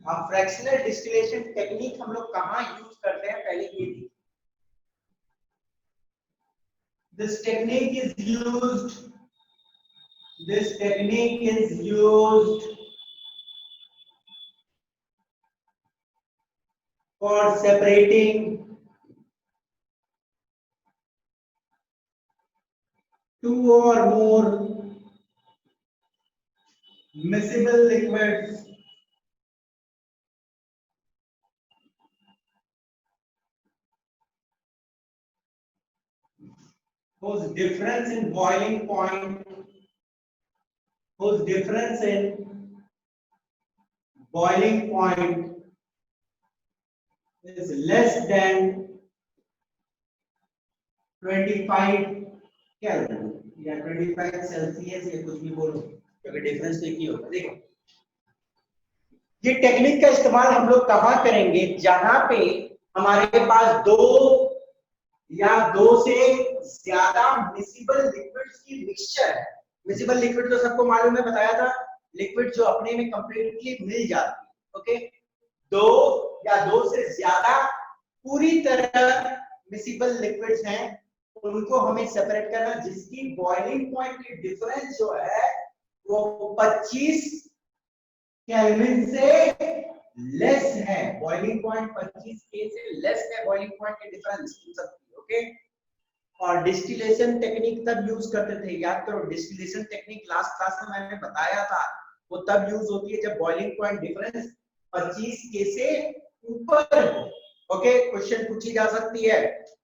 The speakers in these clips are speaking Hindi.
अब फ्रैक्शनल डिस्टिलेशन टेक्निक हम लोग कहाँ यूज करते हैं पहले ये देखिए। This technique is used. This technique is used for separating two or more miscible liquids whose difference in boiling point is less than 25 Kelvin या 25 सेल्सियस या कुछ भी बोलो, क्योंकि डिफरेंस तो एक ही होगा। देखो ये टेक्निक का इस्तेमाल हम लोग कहाँ करेंगे, जहां पे हमारे पास दो से ज्यादा मिसिबल लिक्विड्स की मिक्सचर है। मिसिबल लिक्विड तो सबको मालूम है, बताया था, लिक्विड जो अपने में कंप्लीटली मिल जाती है। ओके, दो से ज्यादा पूरी तरह मिसिबल लिक्विड्स हैं, उनको हमें सेपरेट करना, जिसकी बॉइलिंग पॉइंट की डिफरेंस जो है वो 25 केल्विन से लेस है। बॉइलिंग पॉइंट 25 के से लेस है, बॉइलिंग पॉइंट की डिफरेंस इन सब की। ओके, और डिस्टिलेशन टेक्निक तब यूज करते थे, याद करो, डिस्टिलेशन टेक्निक लास्ट क्लास में मैंने बताया था, वो तब यूज होती है जब बॉइलिंग पॉइंट डिफरेंस 25 के से ऊपर हो। ओके, क्वेश्चन पूछी जा सकती है,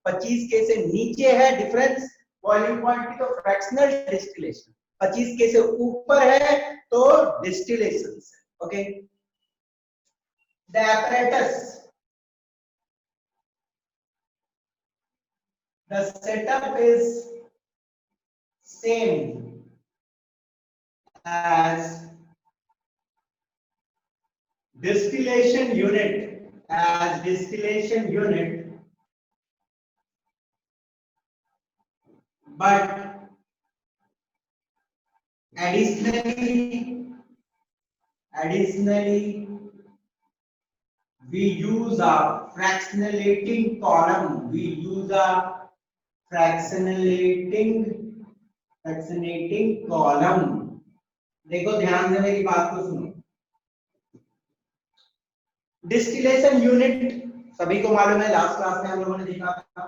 25 के से नीचे है डिफरेंस बॉइलिंग पॉइंट की तो फ्रैक्शनल डिस्टिलेशन, 25 के से ऊपर है तो distillation. Okay, the setup is same as distillation unit, but additionally we use a fractionating column. Fractionating column. देखो ध्यान से मेरी बात को सुनो। डिस्टिलेशन यूनिट सभी को मालूम है, लास्ट क्लास में हम लोगों ने देखा था।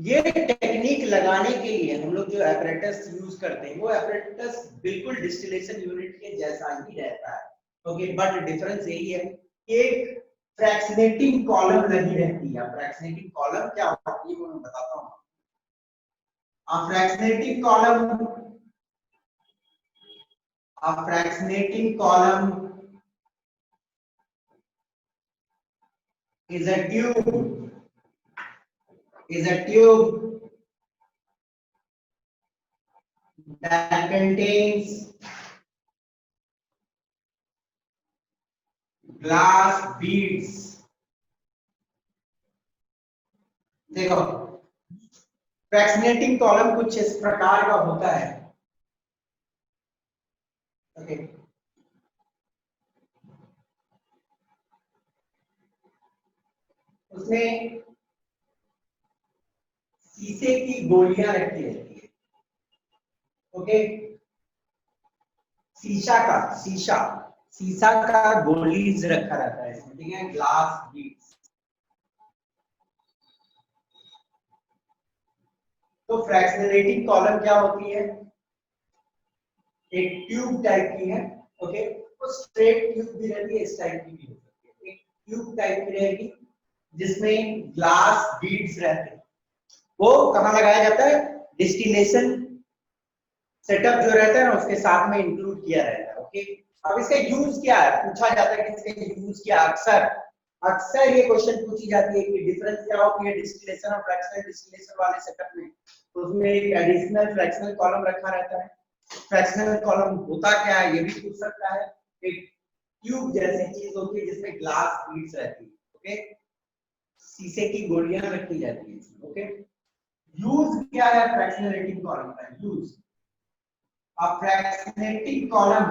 ये टेक्निक लगाने के लिए हम लोग जो एपरेटस यूज करते हैं वो एपरेटस बिल्कुल डिस्टिलेशन यूनिट के जैसा ही रहता है। ओके, बट डिफरेंस यही है, एक फ्रैक्शनेटिंग कॉलम लगी रहती है। फ्रैक्शनेटिंग कॉलम क्या होता है ये मैं बताता हूँ। A fractionating column is a tube that contains glass beads. देखो फ्रैक्शनेटिंग कॉलम कुछ इस प्रकार का होता है। ओके, उसमें शीशे की गोलियां रखी रहती है। ओके, शीशा का गोलीज रखा रहता है इसमें, ठीक है, ग्लास बीड्स। तो फ्रैक्शनेटिंग कॉलम क्या होती है, एक ट्यूब टाइप की है। ओके, तो स्ट्रेट ट्यूब भी रहती है, इस टाइप की भी हो सकती है, एक ट्यूब टाइप की रहेगी जिसमें ग्लास बीड्स रहते हैं। वो कहाँ लगाया जाता है, डिस्टिलेशन सेटअप जो रहता है ना उसके साथ में इंक्लूड किया रहता है। ओके, अब इसका यूज क्या है, पूछा जाता है कि इसका यूज क्या, अक्सर ये क्वेश्चन पूछी जाती है कि डिफरेंस क्या होती है डिस्टिलेशन और फ्रैक्शनल डिस्टिलेशन वाले सेटअप में। तो उसमें एक एडिशनल फ्रैक्शनल कॉलम रखा रहता है। फ्रैक्शनल कॉलम होता क्या है ये भी पूछ सकता है, एक ट्यूब जैसी चीज होती है जिसमें ग्लास बीड्स रहती है। ओके, शीशे की गोलियां रखी जाती है इसमें। ओके, यूज क्या है फ्रैक्शनेटिंग कॉलम का, use, a fractionating column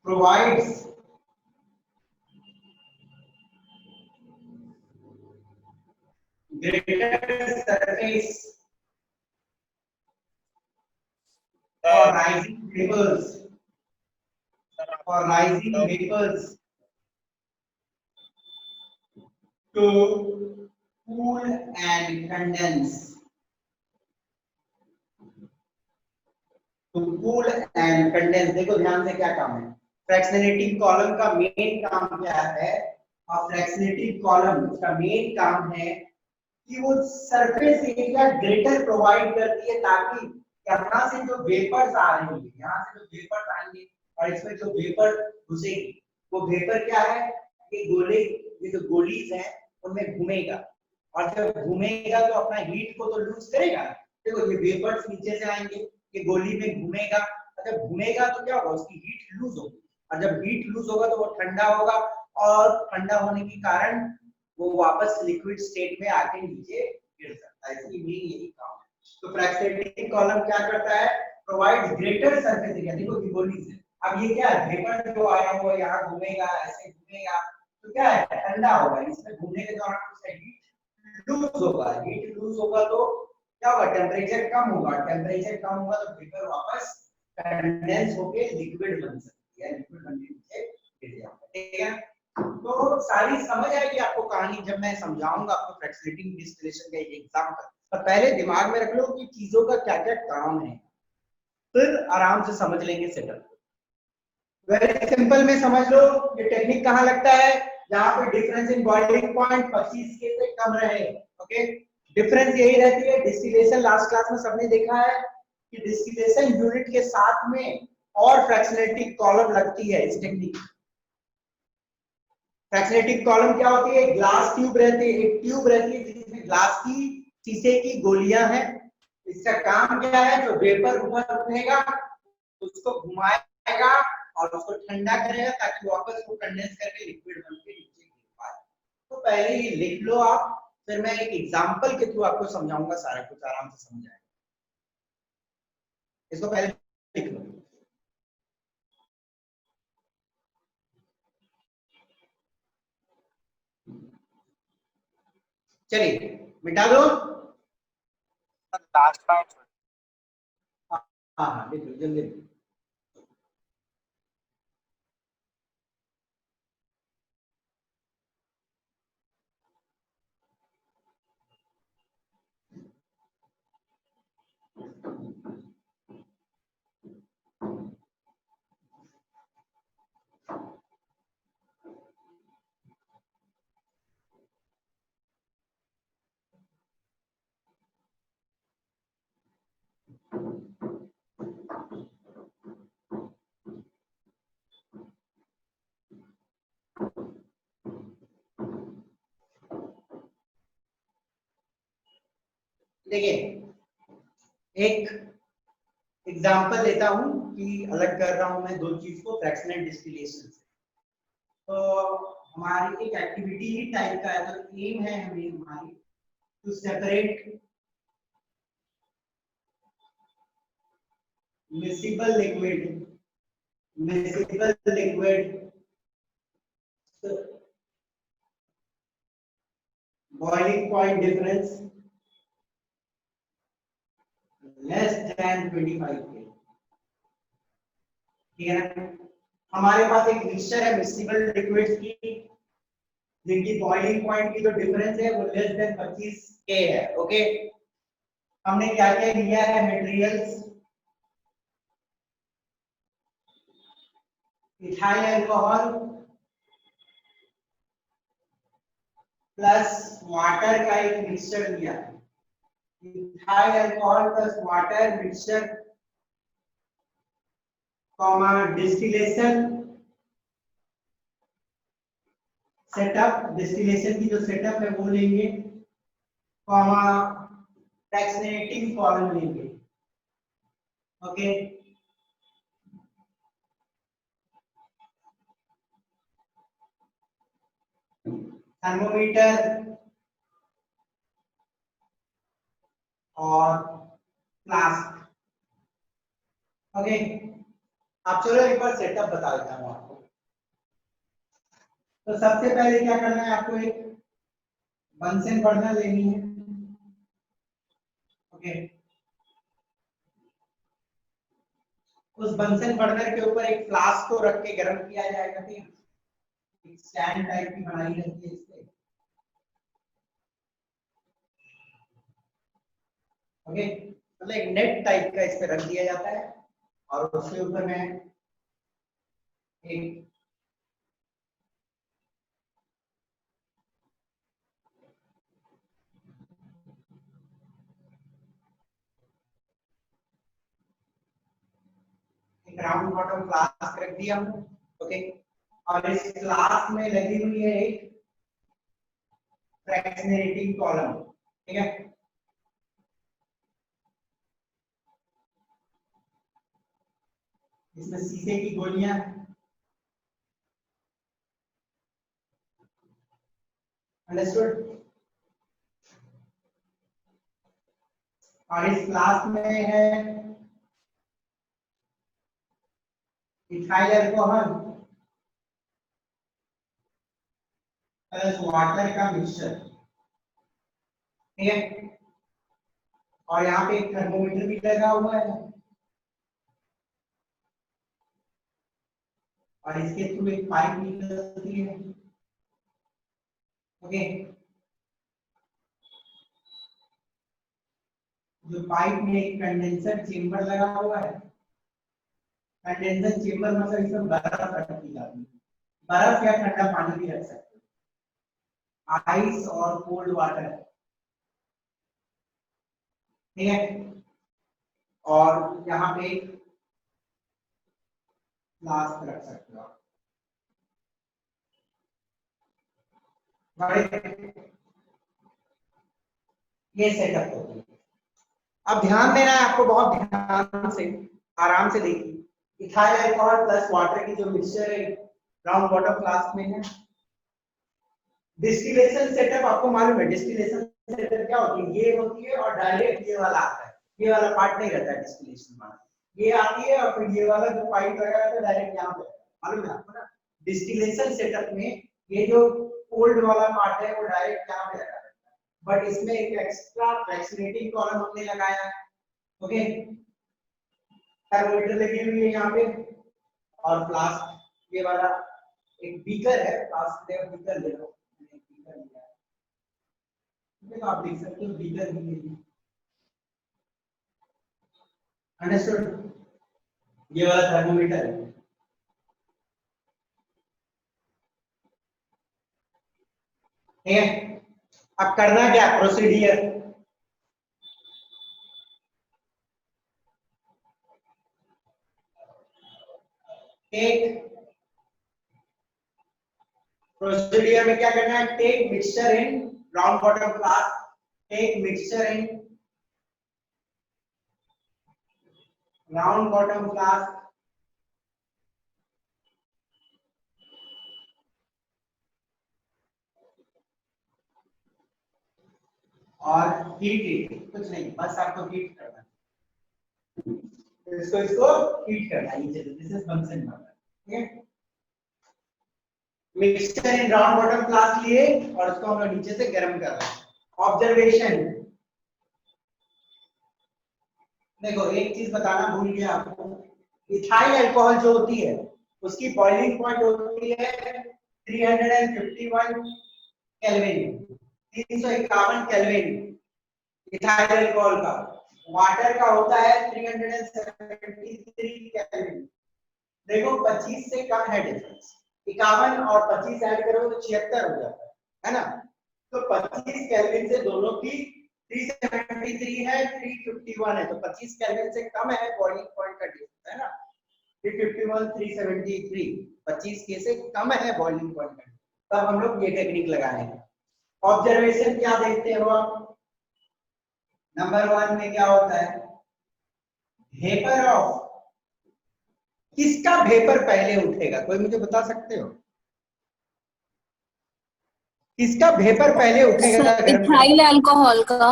provides greater surface for rising vapors, to cool and condense. To cool and condense. देखो ध्यान से क्या काम है, फ्रैक्शनेटिंग कॉलम का मेन काम क्या है, और फ्रैक्शनेटिंग कॉलम उसका मेन काम है कि वो सरफेस एरिया ग्रेटर प्रोवाइड करती है, ताकि यहाँ से जो वेपर्स आ रही है, यहाँ से जो वेपर्स आएंगे और इसमें जो वेपर घुसेगी, वो वेपर क्या है कि गोले, ये जो गोलीज हैं उनमें घूमेगा, और जब घूमेगा तो अपना हीट को तो लूज करेगा। देखो ये वेपर्स नीचे से आएंगे, ये गोली में घूमेगा, और जब घूमेगा तो क्या होगा, उसकी हीट लूज होगी, और जब हीट लूज होगा तो वो ठंडा होगा, और ठंडा होने के कारण वो वापस लिक्विड स्टेट में आके नीचे गिर सकता है। इसकी मेन यही काम है। तो फ्रैक्शनेटिंग कॉलम क्या करता है, प्रोवाइड ग्रेटर सरफेस एरिया। देखो ये गोली से अब ये क्या है, वेपर जो आया हुआ यहाँ घूमेगा, ऐसे घूमेगा, तो क्या है, ठंडा होगा, इसमें घूमने के दौरान उसका हीट लूज होगा, हीट लूज होगा तो क्या होगा, टेम्परेचर कम होगा, टेम्परेचर कम होगा तो वेपर वापस कंडेंस होके लिक्विड बन सकती है, लिक्विड बनने नीचे गिर जाएगा। ठीक है, तो सारी समझ आएगी आपको कहानी जब मैं समझाऊंगा आपको फ्रैक्शनेटिंग डिस्टिलेशन का एक एग्जांपल। पर पहले दिमाग में रख लो कि चीजों का क्या क्या काम है, फिर आराम से समझ लेंगे सेटअप। वेरी सिंपल में समझ लो, ये टेक्निक कहाँ लगता है, जहां पे डिफरेंस इन बॉइलिंग पॉइंट 25 के से कम रहे। ओके, डिफरेंस यही रहती है, डिस्टिलेशन लास्ट क्लास में सबने देखा है कि डिस्टिलेशन यूनिट के साथ में और फ्रैक्शनेटिंग कॉलम लगती है इस टेक्निक। फ्रैक्शनेटिंग कॉलम क्या होती है, ग्लास ट्यूब रहती है, एक ट्यूब रहती है जिसमें ग्लास की, शीशे की गोलियां हैं। इसका काम क्या है, जो वेपर ऊपर उठेगा उसको घुमाएगा और उसको ठंडा करेगा, ताकि वापस वो कंडेंस करके लिक्विड बन के नीचे गिर पाए। तो पहले ये लिख लो आप, फिर मैं एक एग्जांपल के थ्रू आपको समझाऊंगा, सारा कुछ आराम से समझ आएगा। इसको पहले लिख लो। चलिए मिटा दो, लास्ट टाइम। हाँ हाँ लिख लो जल्दी। देखिए एक एग्जांपल लेता हूं कि अलग कर रहा हूं मैं दो चीज को, फ्रैक्शनल डिस्टिलेशन से। तो हमारी एक एक्टिविटी ही टाइप का है, तो एम है हमें हमारी to separate miscible liquid boiling point difference less than 25 के। ठीक है ना, हमारे पास एक मिक्सचर है मिसिबल लिक्विड्स की, जिनकी बॉइलिंग पॉइंट की जो डिफरेंस है वो लेस देन 25 के है। ओके, हमने क्या क्या लिया है, materials, ethyl alcohol plus water का एक मिक्सचर लिया, ethyl alcohol plus water mixture, comma distillation setup, distillation की जो सेटअप है वो लेंगे, कॉमा फ्रैक्शनेटिंग कॉलम लेंगे। ओके, थर्मोमीटर और फ्लास्क। ओके, आप चलो एक बार सेटअप बता देता हूँ आपको। तो सबसे पहले क्या करना है आपको, एक बंसन बर्नर लेनी है। ओके, उस बंसन बर्नर के ऊपर एक फ्लास्क को रख के गर्म किया जाएगा। ठीक है, एक स्टैंड टाइप की बनाई रहती है इससे। ओके, मतलब एक नेट टाइप का इस पे रख दिया जाता है और उसके ऊपर मैं एक राउंड बॉटम फ्लास्क रख दिया हमने। ओके, और इस फ्लास्क में लगी हुई है एक फ्रैक्शनरेटिंग कॉलम। ठीक है, इसमें शीशे की गोलियां, अंडरस्टूड। और इस फ्लास्क में है इथाइल अल्कोहल प्लस वाटर का मिक्सचर। ठीक है, और यहाँ पे एक थर्मोमीटर भी लगा हुआ है और इसके थ्रू एक पाइप निकलती है। ओके, जो पाइप में एक कंडेंसर चेंबर लगा हुआ है। कंडेंसर चेंबर मतलब इसमें बर्फ रखी जाती है, बर्फ या ठंडा पानी भी रख सकते हैं, आइस और कोल्ड वाटर। ठीक है, और यहाँ पे एक फ्लास्क रख सकते हो आप। बड़े ये सेटअप होती है। अब ध्यान देना है आपको, बहुत ध्यान से, आराम से देखिए। इथाइल अल्कोहल प्लस वाटर की जो मिक्सचर है राउंड बॉटम फ्लास्क में है। डिस्टिलेशन सेटअप आपको मालूम है, डिस्टिलेशन सेटअप क्या होती है, ये होती है और डायरेक्ट ये वाला आता है, ये वाला पार्ट नहीं रहता है डिस्टिलेशन वाला, ये आती है और फिर ये वाला जो पाइप लगा रहता है डायरेक्ट यहाँ पे, मालूम है आपको ना। डिस्टिलेशन सेटअप में ये जो कोल्ड वाला पार्ट है वो डायरेक्ट यहाँ पे लगा रहता है, बट इसमें एक एक्स्ट्रा फ्रैक्शनेटिंग कॉलम हमने लगाया है। ओके, थर्मोमीटर लगी हुई है यहाँ पे और फ्लास्क ये वाला एक बीकर है, फ्लास्क ले बीकर ले लो, बीकर लिया है। तो आप देख सकते हो बीकर भी है। अंडरस्टूड, ये वाला थर्मोमीटर है। ठीक है, अब करना क्या प्रोसीडियर, एक प्रोसीडियर में क्या करना है, take mixture in round bottom flask, take mixture in round bottom flask और हीट इट, कुछ नहीं, बस आपको हीट करना है, इसको हीट करना है, ये दिस इज फंक्शन बर्नर। ठीक है, mixture in round bottom flask लिए और उसको हम लोग नीचे से गर्म कर रहे हैं। ऑब्जर्वेशन, देखो एक चीज बताना भूल गया आपको, इथाइल अल्कोहल जो होती है उसकी बॉइलिंग पॉइंट होती है 351 केल्विन, 351 केल्विन इथाइल अल्कोहल का। वाटर का होता है 373 केल्विन। देखो 25 से कम है डिफरेंस, 51 और 25 ऐड करो तो 76 हो जाता है ना। तो 25 केल्विन से दोनों की 373 है 351 है, तो 25 केल्विन से कम है बॉइलिंग पॉइंट का डिफरेंस, है ना। 351 373 25 के से कम है बॉइलिंग पॉइंट का, तब हम लोग ये टेक्निक लगाएंगे। ऑब्जर्वेशन क्या देखते हो आप, नंबर 1 में क्या होता है, वेपर ऑफ, किसका वेपर पहले उठेगा, कोई मुझे बता सकते हो, किसका वेपर पहले उठेगा गर्म इथाइल अल्कोहल का।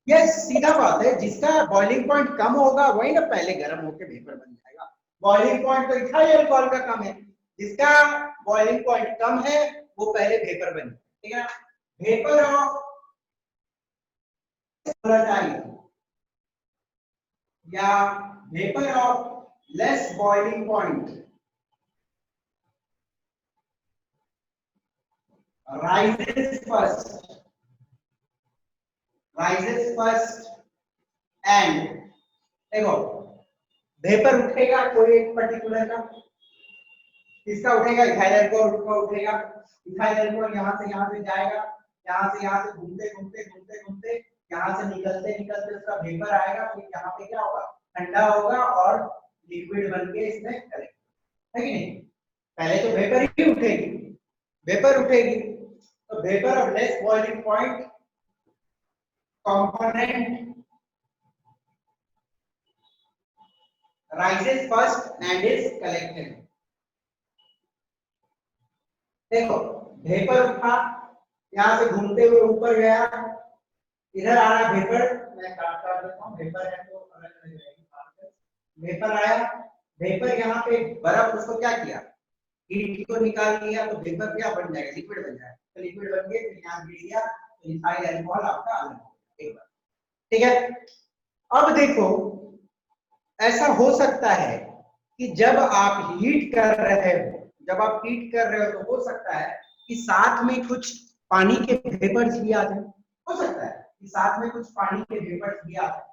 यस, सीधा बात है, जिसका बॉइलिंग पॉइंट कम होगा वही ना पहले गर्म होकर वेपर बन जाएगा। बॉइलिंग पॉइंट तो इथाइल अल्कोहल का कम है, जिसका बॉइलिंग पॉइंट कम है वो पहले वेपर बने, ठीक है ना। वेपर ऑफ वोलेटाइल या vapour of less boiling point rises first and देखो वेपर उठेगा कोई एक पर्टिकुलर का, किसका उठेगा, इथाइल अल्कोहल का उठेगा। इथाइल अल्कोहल यहाँ से जाएगा, यहाँ से घूमते घूमते घूमते घूमते यहाँ से निकलते निकलते उसका वेपर आएगा, फिर यहाँ पे क्या होगा, ठंडा होगा और लिक्विड बन के इसमें कलेक्ट, है कि नहीं। पहले तो वेपर ही उठेगी, वेपर उठेगी, तो vapour of less boiling point component rises first and is collected। देखो वेपर उठा, यहाँ से घूमते हुए ऊपर गया, इधर आ रहा वेपर, मैं काट काट देता हूँ, वेपर है तो अलग अलग रहेगी। वेपर आया, वेपर यहाँ पे बर्फ उसको क्या किया, हीट को निकाल लिया, तो वेपर क्या बन जाएगा, लिक्विड बन जाएगा, तो लिक्विड बन गया, फिर यहाँ गिर गया, तो इथाइल अल्कोहल आपका अलग हो गया, एक बार, ठीक है। अब देखो ऐसा हो सकता है कि जब आप हीट कर रहे हो, जब आप हीट कर रहे हो तो हो सकता है कि साथ में कुछ पानी के वेपर्स भी आ जाए, हो सकता है कि साथ में कुछ पानी के वेपर्स भी आ जाए।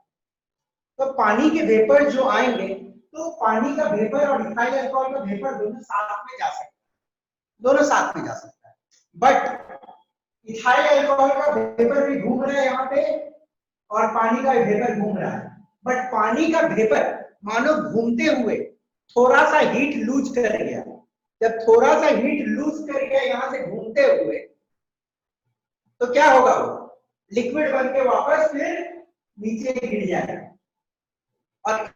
तो पानी के वेपर जो आएंगे, तो पानी का वेपर और इथाइल अल्कोहल का वेपर दोनों साथ में जा सकते हैं, दोनों साथ में जा सकता है। बट इथाइल अल्कोहल का वेपर भी घूम रहा है यहाँ पे और पानी का वेपर घूम रहा है, बट पानी का वेपर मानो घूमते हुए थोड़ा सा हीट लूज कर गया, जब थोड़ा सा हीट लूज कर गया यहाँ से घूमते हुए, तो क्या होगा, वो लिक्विड बन के वापस फिर नीचे गिर जाएगा। और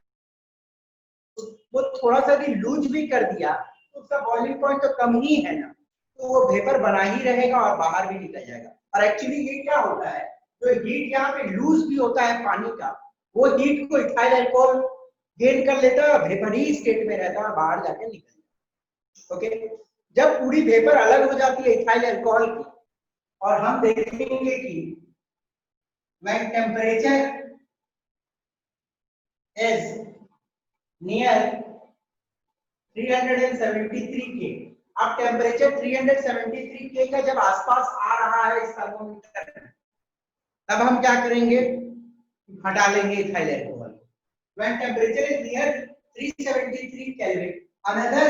वो थोड़ा सा भी लूज भी कर दिया तो उसका बॉइलिंग पॉइंट तो कम ही है ना, तो वो वेपर बना ही रहेगा और बाहर भी निकल जाएगा। और एक्चुअली ये क्या होता है, जो हीट यहाँ पे लूज भी होता है पानी का, वो हीट को इथाइल अल्कोहल गेन कर लेता है, वेपर ही स्टेट में रहता है, बाहर जाके निकल जाता है। ओके, जब पूरी वेपर अलग हो जाती है इथाइल अल्कोहल की, और हम देखेंगे कि when temperature is near 373 K, अब टेम्परेचर 373 K का जब आसपास आ रहा है इस थर्मोमीटर में, तब हम क्या करेंगे, हटा लेंगे ethyl alcohol. When temperature is near 373 Kelvin, another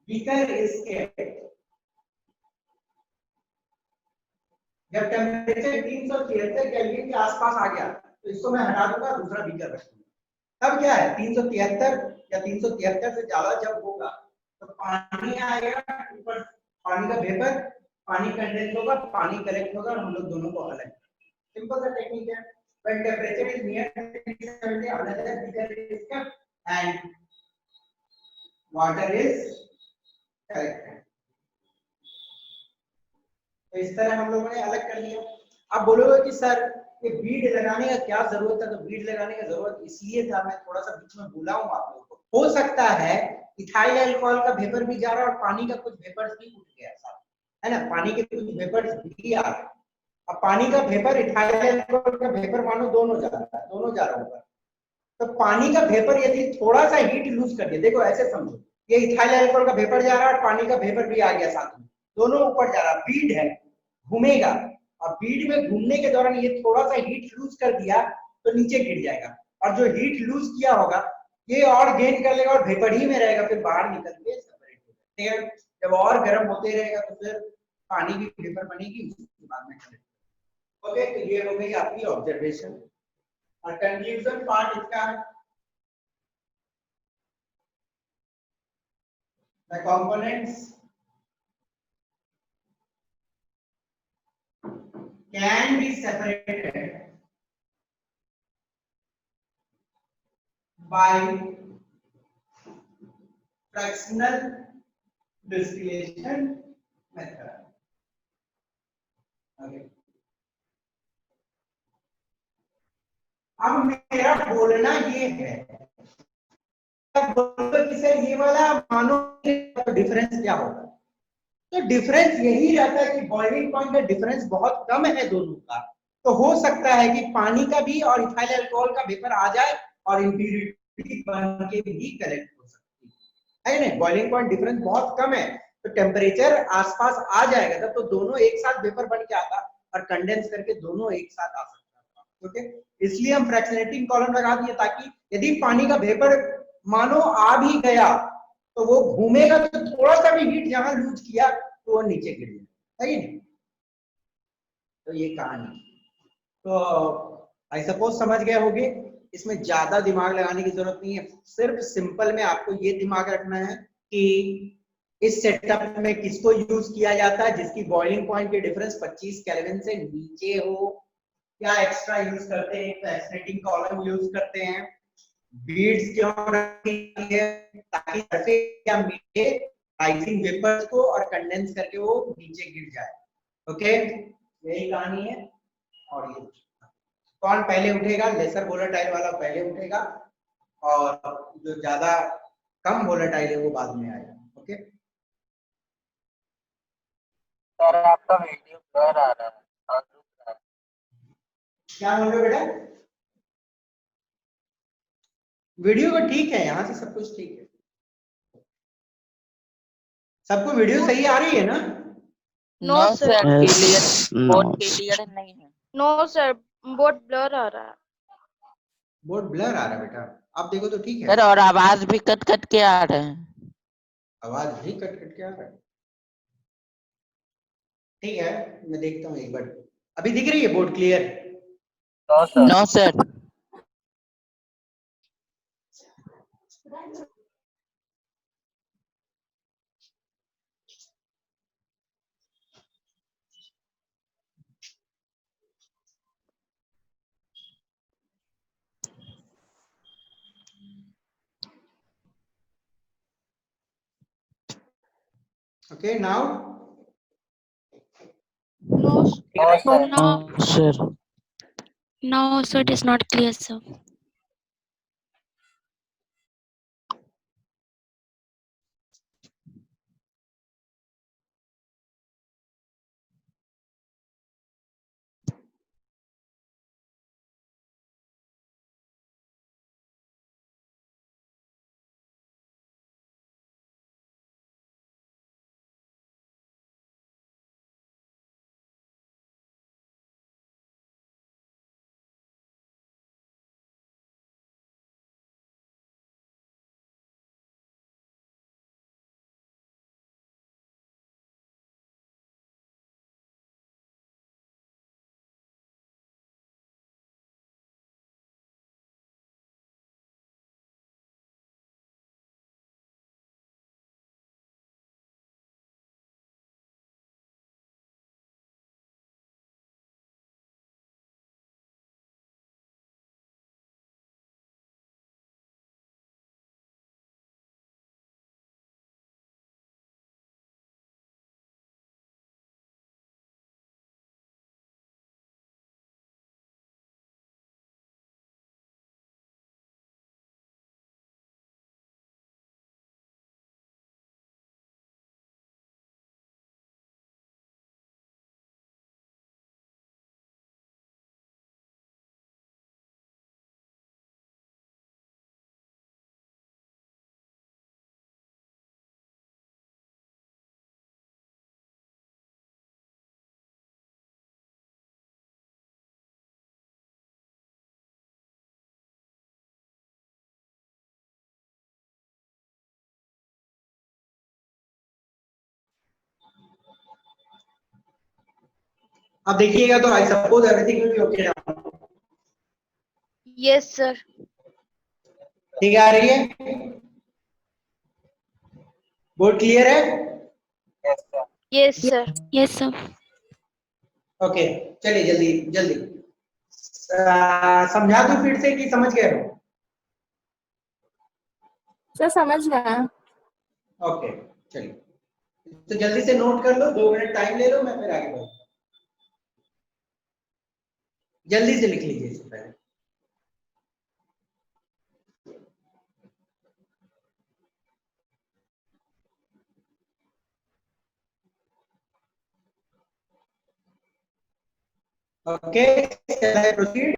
beaker is kept। जब टेम्परेचर 373 केल्विन के आसपास आ गया तो इसको मैं हटा दूंगा, दूसरा बीकर रख दूंगा। तब क्या है, 373 या 373 से ज्यादा जब होगा तो पानी आएगा ऊपर, पानी का वेपर, पानी कंडेंस होगा, पानी कलेक्ट होगा और हम लोग दोनों को अलग, सिंपल सा टेक्निक है। When temperature is near 370, another beaker is kept and water is collected। तो इस तरह हम लोगों ने अलग कर लिया। आप बोलोगे कि सर ये बीड लगाने का क्या जरूरत है, तो बीड लगाने का जरूरत इसलिए था, मैं थोड़ा सा बीच में बोला हूँ आप लोगों को, हो सकता है इथाइल अल्कोहल का वेपर भी जा रहा है और पानी का कुछ वेपर्स भी उठ गया साथ, है ना, पानी के कुछ वेपर्स भी आ रहे हैं। अब पानी का वेपर इथाइल अल्कोहल का वेपर मानो दोनों जा रहा है, दोनों जा रहा होगा, तो पानी का वेपर यदि थोड़ा सा हीट लूज कर दिया, देखो ऐसे समझो, ये इथाइल अल्कोहल का वेपर जा रहा है और पानी का वेपर भी आ गया साथ में, दोनों ऊपर जा रहा है, बीड है, घूमेगा, और बीड में घूमने के दौरान ये थोड़ा सा हीट लूज कर दिया तो नीचे गिर जाएगा, और जो हीट लूज किया होगा ये और गेन कर लेगा और वेपर ही में रहेगा, फिर बाहर निकल के सेपरेट हो जाएगा, ठीक है। जब और गर्म होते रहेगा तो फिर पानी की वेपर बनेगी, उसके बाद में कलेक्ट। ओके, तो ये हो गई आपकी ऑब्जर्वेशन। और कंक्लूजन पार्ट इसका, the components can be separated by fractional distillation method। okay. अब मेरा बोलना ये है कि सर ये वाला मानो डिफरेंस क्या होगा, तो डिफरेंस यही रहता है कि बॉइलिंग पॉइंट का डिफरेंस बहुत कम है दोनों का, तो हो सकता है कि पानी का भी और इथाइल अल्कोहल का वेपर आ जाए और इम्प्यूरिटी बन के भी कलेक्ट हो सकती है नहीं, बॉइलिंग पॉइंट डिफरेंस बहुत कम है, तो टेम्परेचर आसपास आ जाएगा तब तो दोनों एक साथ वेपर बन के आता और कंडेंस करके दोनों एक साथ आ सकता था। ओके, इसलिए हम फ्रैक्शनेटिंग कॉलम लगा दिए ताकि यदि पानी का वेपर मानो आ भी गया तो वो घूमेगा तो थोड़ा सा भी हीट जहां लूज किया तो वो नीचे गिर जाए, सही नहीं। तो ये कहानी, तो आई सपोज समझ गए होंगे, इसमें ज्यादा दिमाग लगाने की जरूरत नहीं है, सिर्फ सिंपल में आपको ये दिमाग रखना है कि इस सेटअप में किसको यूज किया जाता है जिसकी बॉइलिंग पॉइंट के डिफरेंस 25 केल्विन से नीचे हो, क्या एक्स्ट्रा यूज करते हैं, फ्रैक्शनेटिंग कॉलम यूज करते हैं, बीड्स क्यों रखी है ताकि सरफेस क्या मिले राइजिंग वेपर्स को और कंडेंस करके वो नीचे गिर जाए। ओके, यही कहानी है। और ये कौन पहले उठेगा, लेसर वोलेटाइल वाला पहले उठेगा और जो ज्यादा कम वोलेटाइल है वो बाद में आएगा। ओके, सर आपका वीडियो ब्लर आ रहा है और रुक रहा है। क्या बोल रहे हो बेटा? वीडियो तो ठीक है, यहाँ से सब कुछ ठीक है, सबको वीडियो सही आ रही है ना? नो सर, क्लियर, नो बहुत क्लियर नहीं है। नो सर, बहुत ब्लर आ रहा है। बहुत ब्लर आ रहा है बेटा, आप देखो तो ठीक है। सर और आवाज भी कट कट के आ रहे हैं। आवाज भी कट कट के आ रहा है, ठीक है मैं देखता हूँ एक बार। अभी दिख रही है board clear? No sir. Okay now No, no sir. no, sir no, sir, it is not clear, sir. अब देखिएगा तो I suppose everything will be okay now. Yes, sir. ठीक आ रही है, बोर्ड क्लियर है? Yes, sir. Yes, sir. Okay, चलिए जल्दी जल्दी समझा दूं फिर से कि समझ गए हो? सर समझ गए। ओके चलिए, तो जल्दी से नोट कर लो, 2 मिनट टाइम ले लो, मैं फिर आगे बढ़ूँ। जल्दी से लिख लीजिए इससे पहले। Okay, shall I proceed?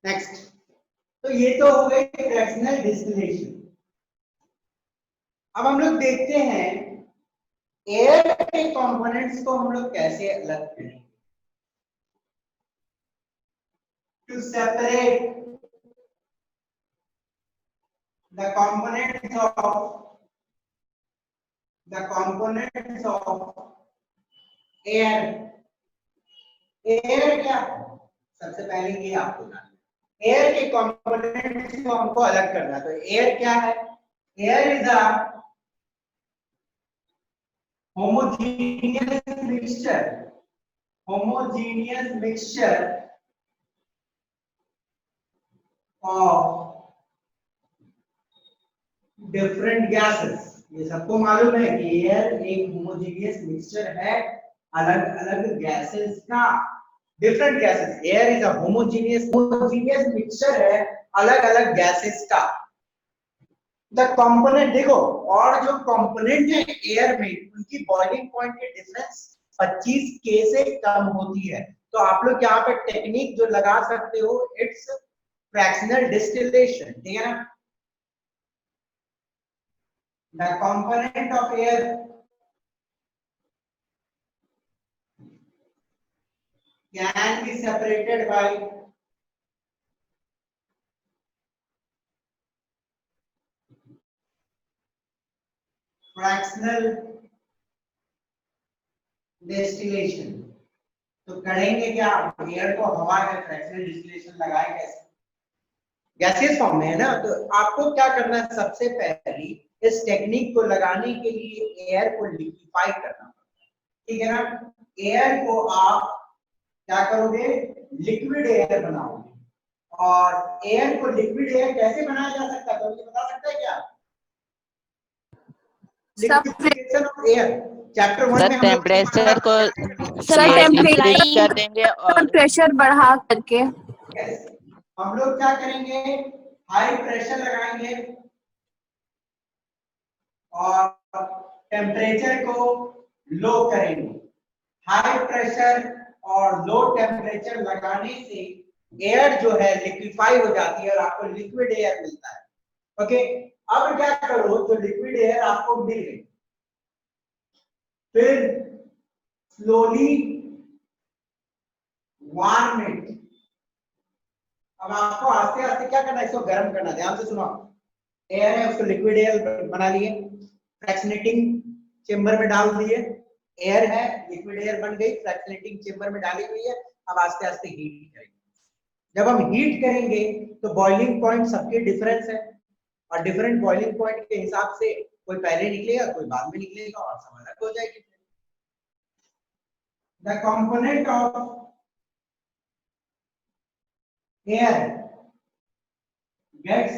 Next, तो ये तो हो गई फ्रैक्शनल डिस्टिलेशन। अब हम लोग देखते हैं एयर के कंपोनेंट्स को हम लोग कैसे अलग करेंगे। To separate the components of air। Air क्या है? सबसे पहले ये आपको जानना, एयर के कंपोनेंट्स को हमको अलग करना। तो एयर क्या है? Air is a homogeneous mixture of different gases. ये सबको मालूम है कि एयर एक होमोजेनियस मिक्सचर है अलग अलग गैसेस का। Different gases, air is a homogeneous mixture है अलग अलग गैसेस का। द कंपोनेंट देखो, और जो कंपोनेंट है एयर में उनकी बॉइलिंग पॉइंट के डिफरेंस 25 के से कम होती है। तो आप लोग यहाँ पे टेक्निक जो लगा सकते हो, इट्स फ्रैक्शनल डिस्टिलेशन, ठीक है ना। The component of air can be separated by fractional distillation। तो करेंगे क्या? एयर को हवा में फ्रैक्शनल डिस्टिलेशन लगाए कैसे? गैसियस फॉर्म में है ना। तो आपको क्या करना है, सबसे पहले इस टेक्निक को लगाने के लिए एयर को लिक्विफाई करना पड़ता है, ठीक है ना। एयर को आप क्या करोगे? लिक्विड एयर बनाओगे। और एयर को लिक्विड एयर कैसे बनाया जा सकता है, तो मुझे बता सकता है क्या? लिक्विफिकेशन ऑफ एयर चैप्टर 1 में हम लोग टेम्परेचर को इंक्रीज कर देंगे और प्रेशर बढ़ा करके। यस, हम लोग क्या करेंगे? हाई प्रेशर लगाएंगे और टेम्परेचर को लो करेंगे। हाई प्रेशर और लो टेम्परेचर लगाने से एयर जो है लिक्विफाई हो जाती है और आपको लिक्विड एयर मिलता है। ओके, अब क्या करो, जो लिक्विड एयर आपको मिल गई, फिर स्लोली वार्म इट। अब आपको आस्ते आस्ते क्या करना है, इसको गर्म करना। ध्यान से सुनो, एयर है उसको लिक्विड एयर बना लिए, फ्रैक्शनेटिंग चेंबर में डाल दिए, एयर है लिक्विड एयर बन गई, फ्रैक्शनेटिंग चेंबर में डाली हुई है। अब आस्ते आस्ते हीट करेंगे। जब हम हीट करेंगे तो बॉइलिंग पॉइंट सबके डिफरेंस है और डिफरेंट बॉइलिंग पॉइंट के हिसाब से कोई पहले निकलेगा कोई बाद में निकलेगा और सब अलग हो जाएगी। The component of air gets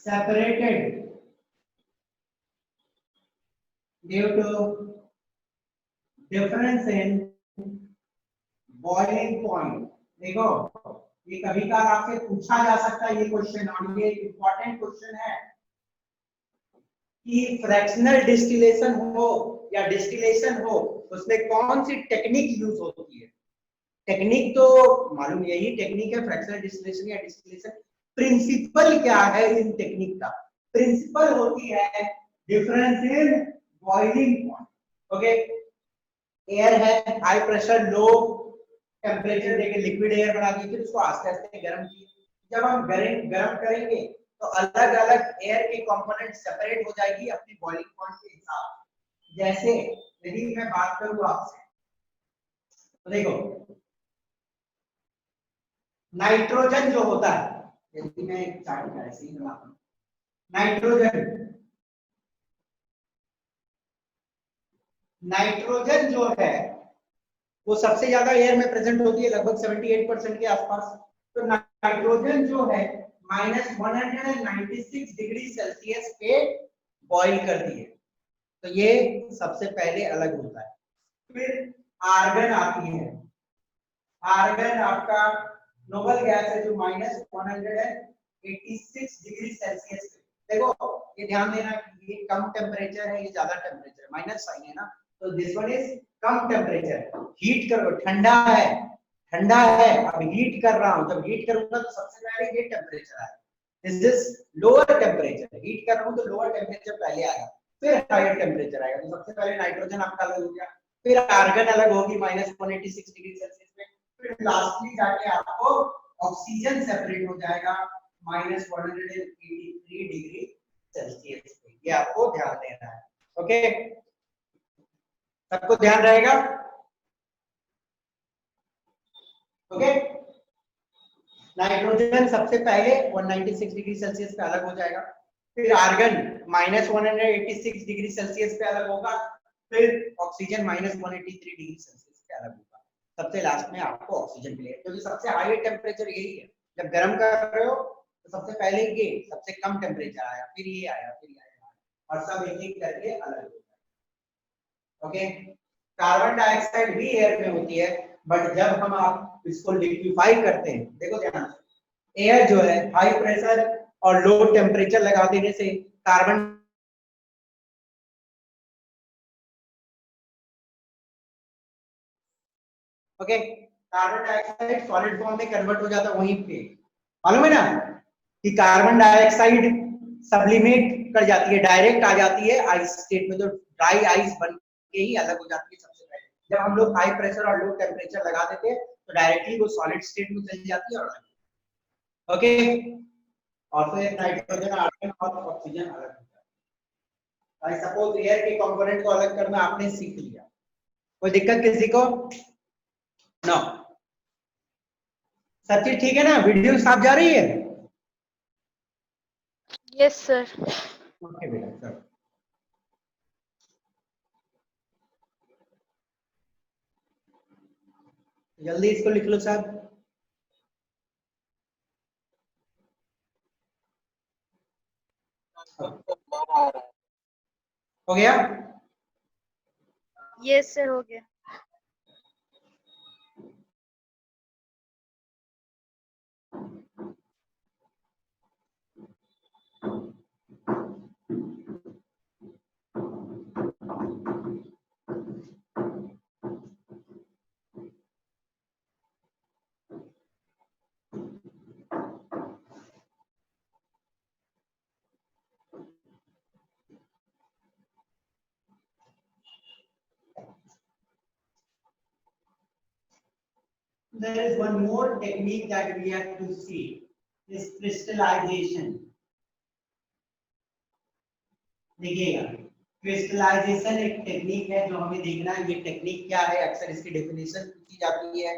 separated due to difference in boiling point। देखो, ये कभी कभार आपसे पूछा जा सकता है ये क्वेश्चन, और ये इंपॉर्टेंट क्वेश्चन है कि फ्रैक्शनल डिस्टिलेशन हो या डिस्टिलेशन हो, उसमें कौन सी टेक्निक यूज होती है। टेक्निक तो मालूम, यही टेक्निक है फ्रैक्शनल डिस्टिलेशन या डिस्टिलेशन। प्रिंसिपल क्या है इन टेक्निक का? प्रिंसिपल होती है difference in boiling point. Okay, air है हाई प्रेशर लो टेम्परेचर देके लिक्विड एयर बना दी, फिर उसको आस्ते आस्ते गर्म किया। जब हम गर्म करेंगे तो अलग अलग एयर के कंपोनेंट सेपरेट हो जाएगी अपनी बॉइलिंग पॉइंट के हिसाब। जैसे यदि मैं बात करूं आपसे, तो देखो नाइट्रोजन जो होता है, यदि मैं एक चार्ट का ऐसे ही बनाता हूं, नाइट्रोजन जो है वो सबसे ज्यादा एयर में प्रेजेंट होती है, लगभग 78% के आसपास। तो नाइट्रोजन जो है -196 डिग्री सेल्सियस पे बॉईल करती है, तो ये सबसे पहले अलग होता है। फिर आर्गन आती है, आर्गन आपका नोबल गैस है जो -186 डिग्री सेल्सियस पे। देखो ये ध्यान देना कि ये कम टेम्परेचर है, ये ज्यादा टेम्परेचर है, माइनस साइन है ना, तो this one is come temperature. Heat करो, ठंडा है, ठंडा है, अब हीट कर रहा हूं, जब हीट करूंगा तो सबसे पहले ये टेम्परेचर आएगा, this is lower temperature. Heat कर रहा हूं तो लोअर टेम्परेचर पहले आएगा, फिर हायर टेम्परेचर आएगा। तो सबसे पहले नाइट्रोजन आपका अलग हो गया, फिर आर्गन अलग होगी -186 डिग्री सेल्सियस पे, फिर लास्टली जाके आपको ऑक्सीजन सेपरेट हो जाएगा -183 डिग्री सेल्सियस पे। ये आपको ध्यान देना है, ओके, सबको ध्यान रहेगा, ओके। नाइट्रोजन सबसे पहले 196 डिग्री सेल्सियस पे अलग हो जाएगा, फिर आर्गन -186 डिग्री सेल्सियस पे अलग होगा, फिर ऑक्सीजन -183 डिग्री सेल्सियस पे अलग होगा, सबसे लास्ट में आपको ऑक्सीजन मिलेगा। क्योंकि सबसे हाई टेम्परेचर यही है, जब गर्म कर रहे हो तो सबसे पहले ये सबसे कम टेम्परेचर आया, फिर ये आया, फिर ये आया, और सब एक एक करके अलग हो जाए, ओके। कार्बन डाइऑक्साइड भी एयर में होती है, बट जब हम आप इसको लिक्विफाई करते हैं, देखो ध्यान से, एयर जो है हाई प्रेशर और लो टेम्परेचर लगा देने से carbon okay, carbon dioxide solid form में कन्वर्ट हो जाता है वहीं पे, मालूम है ना कि कार्बन डाइऑक्साइड सब्लिमेट कर जाती है, डायरेक्ट आ जाती है आइस स्टेट में, तो ड्राई आइस बन के ही अलग हो जाती है सबसे पहले। जब हम लोग हाई प्रेशर और लो टेम्परेचर लगा देते हैं तो डायरेक्टली वो सॉलिड स्टेट में चली जाती है, और ओके, और फिर नाइट्रोजन, आर्गन और ऑक्सीजन अलग हो जाता है। आई सपोज एयर के कंपोनेंट को अलग करना आपने सीख लिया, कोई दिक्कत किसी को? नो, सब चीज ठीक है ना? वीडियो साफ जा रही है? Yes, sir. ओके बेटा, चलो जल्दी इसको लिख लो साहब। हो गया? Yes, sir. हो गया. There is one more technique that we have to see, is crystallization. देखिएगा, क्रिस्टलाइजेशन एक टेक्निक है जो हमें देखना है, ये टेक्निक क्या है, अक्सर इसकी डेफिनेशन पूछी जाती है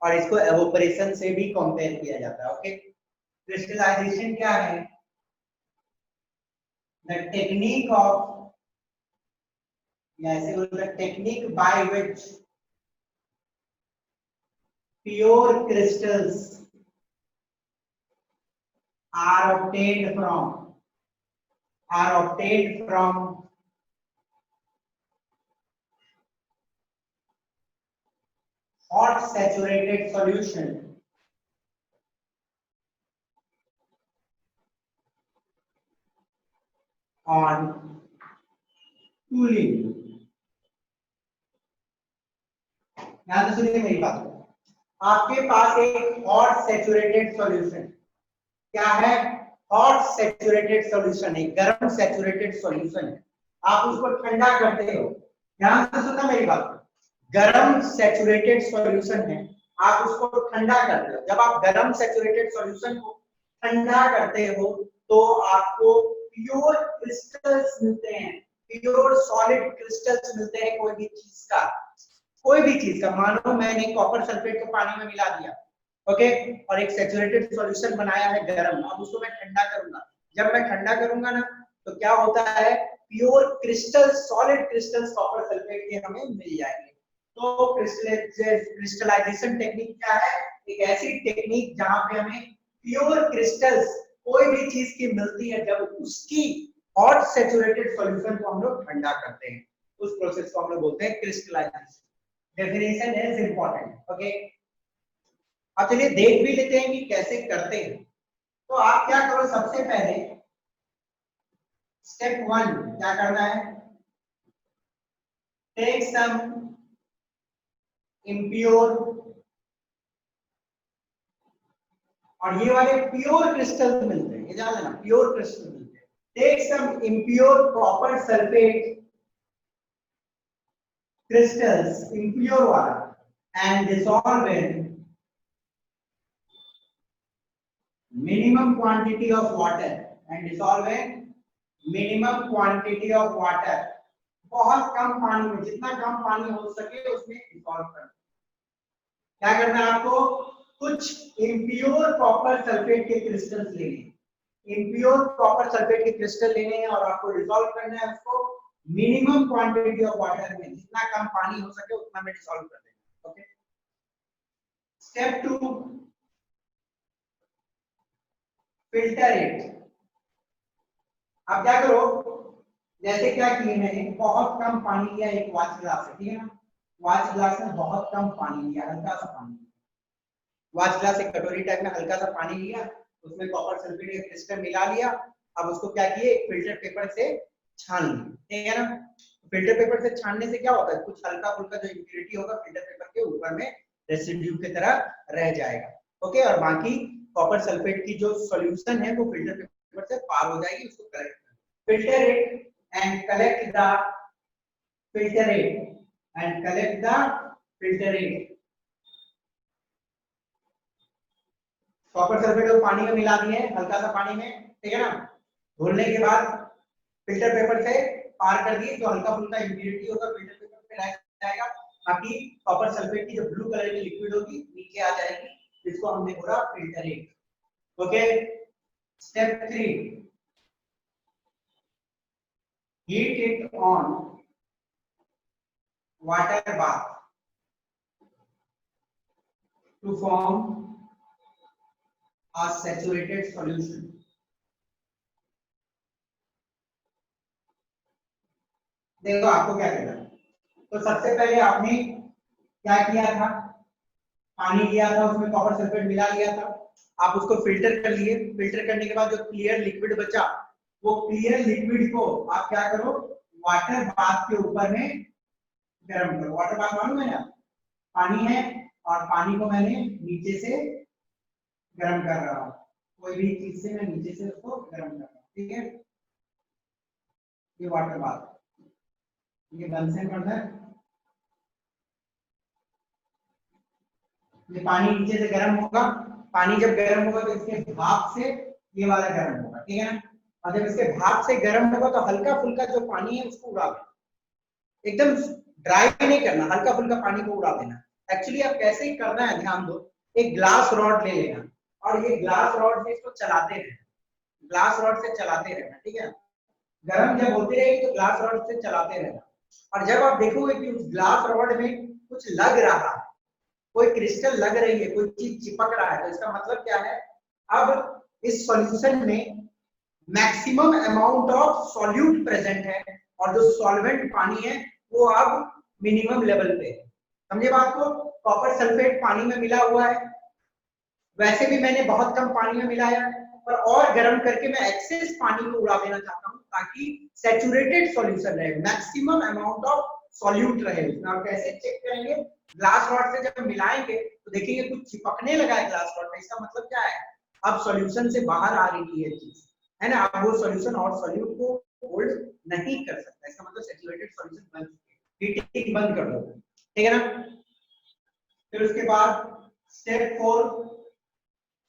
और इसको एवोपरेशन से भी कंपेयर किया जाता है, ओके। क्रिस्टलाइजेशन क्या है? द टेक्निक ऑफ, या ऐसे बोलते हैं, technique by which pure crystals are obtained from hot saturated solution on cooling। ध्यान से सुनिए मेरी बात, आपके पास एक हॉट सैचुरेटेड सॉल्यूशन, क्या है? हॉट सैचुरेटेड सॉल्यूशन है, गर्म सैचुरेटेड सॉल्यूशन है, आप उसको ठंडा करते हो, ध्यान से सुनना मेरी बात, गर्म सैचुरेटेड सॉल्यूशन है, आप उसको ठंडा करते हो। जब आप गर्म सैचुरेटेड सॉल्यूशन को ठंडा करते हो तो आपको प्योर क्रिस्टल्स मिलते हैं, प्योर सॉलिड क्रिस्टल्स मिलते हैं कोई भी चीज का, कोई भी चीज का। मानो मैंने कॉपर सल्फेट को पानी में मिला दिया, ओके। और एक सैचुरेटेड सॉल्यूशन बनाया है गर्म, अब उसको मैं ठंडा करूंगा। जब मैं ठंडा करूंगा ना तो क्या होता है, pure crystal solid crystal copper sulphate के हमें मिल जाएंगे। तो क्रिस्टलाइजेशन टेक्निक क्या है, एक ऐसी टेक्निक जहां पे हमें प्योर क्रिस्टल्स कोई भी चीज की मिलती है, जब उसकी हॉट सैचुरेटेड सॉल्यूशन को हम लोग ठंडा करते हैं, उस प्रोसेस को हम लोग बोलते हैं crystallisation. Definition is important. Okay, अब चलिए देख भी लेते हैं कि कैसे करते हैं। तो आप क्या करो, सबसे पहले स्टेप 1 क्या करना है, टेक सम इम्प्योर, और ये वाले प्योर क्रिस्टल मिलते हैं, ये जान लेना प्योर क्रिस्टल मिलते हैं। Take some impure copper sulphate crystals, impure water, and dissolve in minimum quantity of water, and dissolve in minimum quantity of water, बहुत कम पानी में, जितना कम पानी हो सके उसमें डिसॉल्व करना। क्या करना है आपको, कुछ इम्प्योर कॉपर सल्फेट के क्रिस्टल्स लेने हैं, इम्प्योर कॉपर सल्फेट के क्रिस्टल लेने हैं और आपको डिसॉल्व करना है उसको मिनिमम क्वांटिटी ऑफ वाटर में, जितना कम पानी हो सके उतना में डिसॉल्व कर देना। Okay, step 2 filter it. अब क्या करो, जैसे क्या किए मैंने, बहुत कम पानी लिया एक वॉच ग्लास से, ठीक है ना, वॉच ग्लास में बहुत कम पानी लिया, हल्का सा पानी, वॉच ग्लास एक कटोरी टाइप में हल्का सा पानी लिया, उसमें कॉपर सल्फेट का क्रिस्टल मिला लिया। अब उसको क्या किए, एक फिल्टर पेपर से छान लिया, ठीक है ना। फिल्टर पेपर से छानने से क्या होता है, कुछ हल्का फुल्का जो इम्प्योरिटी होगा फिल्टर पेपर के ऊपर में रेसिड्यू की तरह रह जाएगा। ओके, और बाकी कॉपर सल्फेट की जो सॉल्यूशन है वो फिल्टर पेपर से पार हो जाएगी, उसको collect filter it and collect the filter it and collect the filtrate। Copper sulphate को पानी में मिला दिए हल्का सा पानी में, ठीक है ना, घोलने के बाद फिल्टर पेपर से पार कर दिए, जो हल्का फुल्का इम्प्योरिटी होगा फिल्टर पेपर पे रह जाएगा, बाकी कॉपर सल्फेट की जो ब्लू कलर की लिक्विड होगी नीचे आ जाएगी, जिसको हमने बोला filtrate. Okay, step 3 heat it on water bath to form a saturated solution। देखो आपको क्या करना है, तो सबसे पहले आपने क्या किया था, पानी लिया था उसमें कॉपर सल्फेट मिला लिया था, आप उसको फिल्टर कर लिए, फिल्टर करने के बाद जो क्लियर लिक्विड बचा, वो क्लियर लिक्विड को आप क्या करो, वाटर बाथ के ऊपर में गर्म करो। वाटर बाथ मालूम है ना, पानी है और पानी को मैंने नीचे से गर्म कर रहा हूँ, कोई भी चीज से मैं नीचे से उसको गर्म कर रहा हूँ, ठीक है। ये वाटर बाथ, ये बंसन पड़ता है, ये पानी नीचे से गर्म होगा, पानी जब गर्म होगा तो इसके भाप से ये वाला गर्म होगा, ठीक है ना, और जब इसके भाप से गर्म होगा तो हल्का फुल्का जो पानी है उसको उड़ा देना, एकदम ड्राई नहीं करना, हल्का फुल्का पानी को उड़ा देना। एक्चुअली आप कैसे ही करना है, ध्यान दो, एक ग्लास रॉड ले लेना और ये ग्लास रॉड से इसको चलाते रहना, ग्लास रॉड से चलाते रहना, ठीक है, गर्म जब होती रहेगी तो ग्लास रॉड से चलाते रहना, और जब आप देखोगे कि उस ग्लास रॉड में कुछ लग रहा है, कोई क्रिस्टल लग रही है, कोई चीज चिपक रहा है, तो इसका मतलब क्या है, अब इस सॉल्यूशन में maximum amount of solute present है और जो सॉल्वेंट पानी है वो अब मिनिमम लेवल पे है। समझे बात को, कॉपर सल्फेट पानी में मिला हुआ है, वैसे भी मैंने बहुत कम पानी में मिलाया है, और गर्म करके मैं एक्सेस पानी को उड़ा देना चाहता हूं ताकि सैचुरेटेड सॉल्यूशन रहे, मैक्सिमम अमाउंट ऑफ सॉल्यूट रहे उसमें। आप कैसे चेक करेंगे, ग्लास रॉड से जब मिलाएंगे तो देखेंगे कुछ चिपकने लगा है ग्लास रॉड में, इसका मतलब क्या है, अब सॉल्यूशन से बाहर आ रही है चीज, है ना, अब वो सॉल्यूशन और सॉल्यूट को होल्ड नहीं कर सकता, इसका मतलब सैचुरेटेड सॉल्यूशन बन चुके हैं, हीटिंग बंद कर दो, ठीक है ना। फिर उसके बाद step 4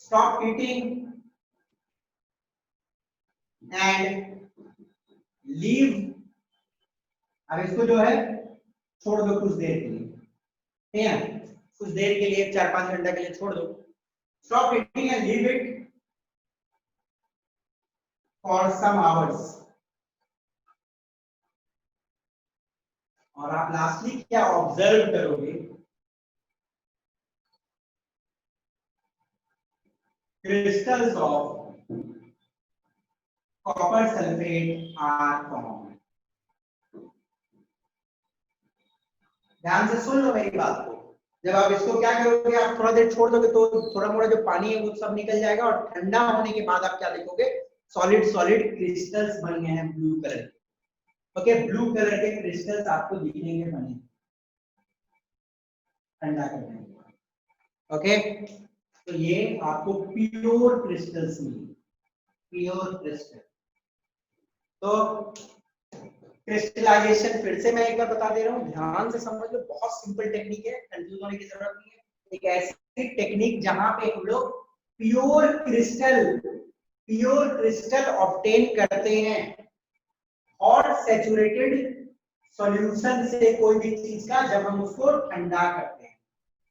stop heating and leave. अब इसको जो है छोड़ दो कुछ देर के लिए, ठीक है, कुछ देर के लिए 4-5 घंटे के लिए छोड़ दो, Stop eating and leave it for some hours. और आप लास्टली क्या ऑब्जर्व करोगे, crystals of copper sulfate are formed. ध्यान से सुन लो मेरी बात को। जब आप इसको क्या करोगे, आप थोड़ा देर छोड़ दोगे तो थोड़ा मोड़ा जो पानी है वो सब निकल जाएगा, और ठंडा होने के बाद आप क्या देखोगे, सॉलिड सॉलिड क्रिस्टल्स बन गए हैं ब्लू कलर के। ओके, ब्लू कलर के क्रिस्टल्स आपको दिखेंगे बने ठंडा करने के बाद। ओके, तो ये आपको प्योर क्रिस्टल्स मिलेंगे, प्योर क्रिस्टल। तो क्रिस्टलाइजेशन फिर से मैं एक बार बता दे रहा हूँ, ध्यान से समझ लो, बहुत सिंपल टेक्निक है, कंफ्यूज होने की जरूरत नहीं है। एक ऐसी टेक्निक जहां पे हम लोग प्योर क्रिस्टल ऑब्टेन करते हैं और सैचुरेटेड सॉल्यूशन से कोई भी चीज का, जब हम उसको ठंडा करते हैं,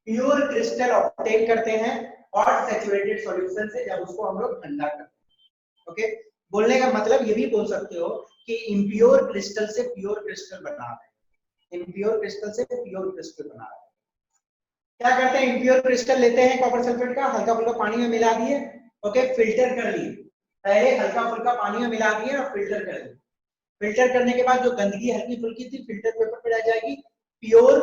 प्योर क्रिस्टल ऑब्टेन करते हैं और सैचुरेटेड सॉल्यूशन से जब उसको हम लोग ठंडा करते हैं। ओके, बोलने का मतलब ये भी बोल सकते हो कि इम्प्योर क्रिस्टल से प्योर क्रिस्टल बना रहे हैं, इम्प्योर क्रिस्टल से प्योर क्रिस्टल बना रहे हैं। क्या करते हैं, इम्प्योर क्रिस्टल लेते हैं कॉपर सल्फेट का, हल्का फुल्का पानी में मिला दिए, ओके, फिल्टर कर लिए, पहले हल्का फुल्का पानी में मिला दिए और फिल्टर कर लिए। फिल्टर करने के बाद जो गंदगी हल्की फुल्की थी फिल्टर पेपर पे रह जाएगी, प्योर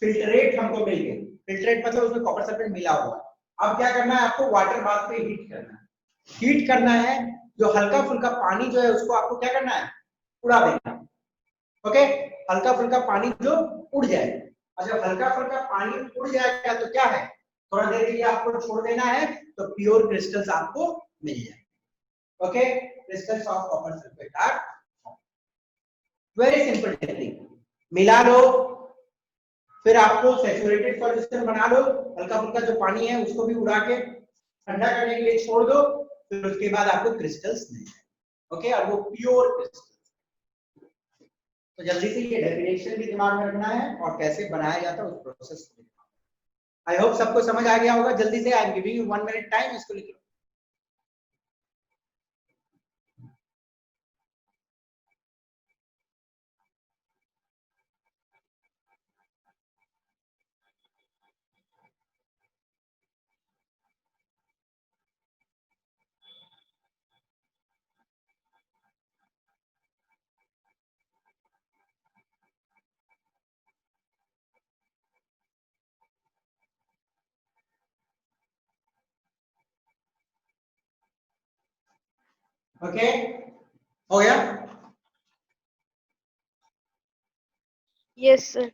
फिल्ट्रेट हमको मिल गए। फिल्ट्रेट मतलब उसमें कॉपर सल्फेट मिला हुआ। अब क्या करना है, आपको वाटर बाथ पे हीट करना है, हीट करना है, जो हल्का फुल्का पानी जो है उसको आपको क्या करना है, उड़ा देना। ओके, हल्का फुल्का पानी जो उड़ जाए, और जब हल्का फुल्का पानी उड़ जाएगा तो क्या है, थोड़ा देर के लिए आपको छोड़ देना है, तो प्योर क्रिस्टल्स आपको मिल जाएंगे। Okay, crystals of copper sulphate are very simple technique. मिला लो, फिर आपको सैचुरेटेड सॉल्यूशन बना लो, हल्का फुल्का जो पानी है उसको भी उड़ा के ठंडा करने के लिए छोड़ दो, फिर उसके बाद आपको क्रिस्टल्स मिल जाए। ओके, और वो प्योर क्रिस्टल्स। तो जल्दी से ये डेफिनेशन भी दिमाग में रखना है और कैसे बनाया जाता है उस प्रोसेस को। आई होप सबको समझ आ गया होगा। जल्दी से, I am giving you 1 minute time, इसको लिख लो। ओके, हो गया? Yes, sir.